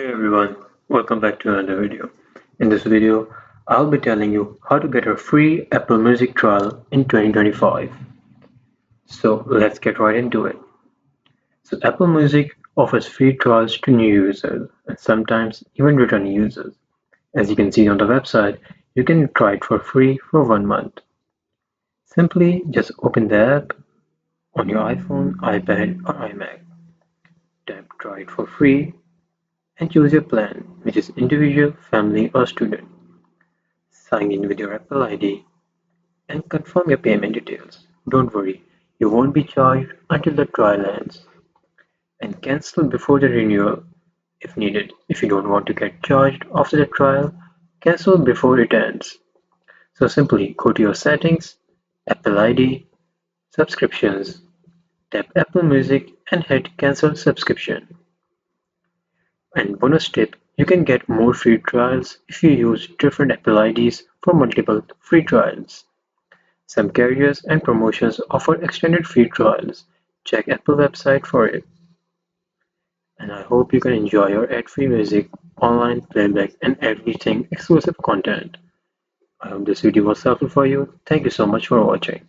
Hey everyone, welcome back to another video. In this video, I'll be telling you how to get a free Apple Music trial in 2025. So let's get right into it. So Apple Music offers free trials to new users and sometimes even returning users. As you can see on the website, you can try it for free for 1 month. Simply just open the app on your iPhone, iPad or iMac. Tap try it for free and choose your plan, which is individual, family or student. Sign in with your Apple ID and confirm your payment details. Don't worry, you won't be charged until the trial ends. And cancel before the renewal if needed. If you don't want to get charged after the trial, cancel before it ends. So simply go to your settings, Apple ID, subscriptions, tap Apple Music and hit cancel subscription. And bonus tip, you can get more free trials if you use different Apple IDs for multiple free trials. Some carriers and promotions offer extended free trials. Check Apple website for it. And I hope you can enjoy your ad-free music, online playback and everything exclusive content. I hope this video was helpful for you. Thank you so much for watching.